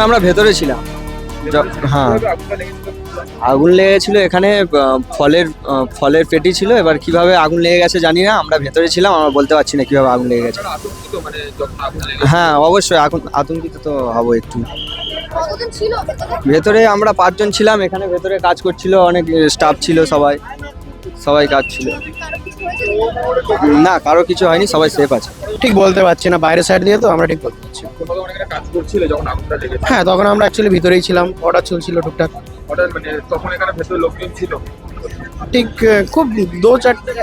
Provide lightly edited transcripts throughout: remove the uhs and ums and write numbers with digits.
আমরা ভেতরে ছিলাম। হ্যাঁ, আগুন লেগেছিল এখানে। ফলের পেটি ছিল। এবার কিভাবে আগুন লেগে গেছে জানি না, আমরা ভেতরে ছিলাম, আমরা বলতে পারছি না কিভাবে আগুন লেগে গেছে। হ্যাঁ, অবশ্যই আতঙ্কিত তো হবো একটু। ভেতরে আমরা 5 জন ছিলাম, এখানে ভেতরে কাজ করছিল, অনেক স্টাফ ছিল, সবাই কাজ ছিল। না, কারো কিছু হয়নি, সবাই সেফ আছে। ঠিক বলতে পারছি না, বাইরের সাইড দিয়ে তো আমরা ঠিক বলতে পারছি না। কাজ করছিল যখন আগুনটা লেগেছে? হ্যাঁ, তখন আমরা অ্যাকচুয়ালি ভিতরেই ছিলাম, অর্ডার চলছিল টুকটাক। হঠাৎ তখন এখানে ভেতরে লোকজন ছিল? ঠিক খুব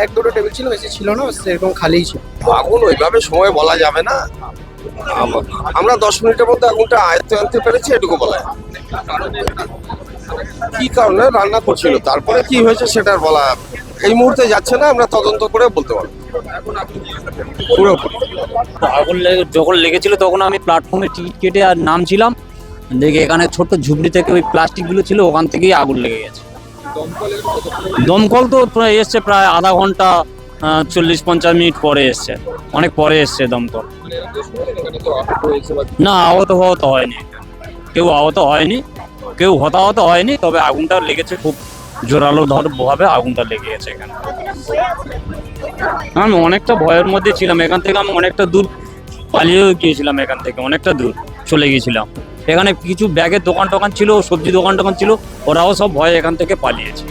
এক দুটো টেবিল ছিল, বেশি ছিল না, সেরকম খালিই ছিল। আগুন ওইভাবে সময় বলা যাবে না। আমরা 10 মিনিটের মধ্যে আগুনটা আয়ত্তে আনতে পেরেছি, এটুকু বলা যায়। কি কারণে রান্না করছিল, তারপরে কি হয়েছে সেটা আর বলা এই মুহূর্তে যাচ্ছে না, আমরা তদন্ত করে বলতে পারবো পুরোপুরি। যখন লেগেছিল তখন আমি প্ল্যাটফর্মে টিকিট কেটে আর নামছিলাম, দেখে এখানে ছোট্ট ঝুপড়ি থেকে ওই প্লাস্টিকগুলো ছিল, ওখান থেকেই আগুন লেগে গেছে। দমকল তো প্রায় এসছে, প্রায় আধা ঘন্টা 40-50 মিনিট পরে এসছে, অনেক পরে এসছে দমকল। না, আহত হয়নি, কেউ আহত হয়নি, কেউ হতাহত হয়নি, তবে আগুনটা লেগেছে খুব জোরালো ভাবে আগুনটা লেগে গেছে এখানে। আমি অনেকটা ভয়ের মধ্যে ছিলাম, এখান থেকে আমি অনেকটা দূর পালিয়েও গিয়েছিলাম, এখান থেকে অনেকটা দূর চলে গিয়েছিলাম। এখানে কিছু ব্যাগের দোকান টোকান ছিল, সবজি দোকান টোকান ছিল, ওরাও সব ভয়ে এখান থেকে পালিয়েছে।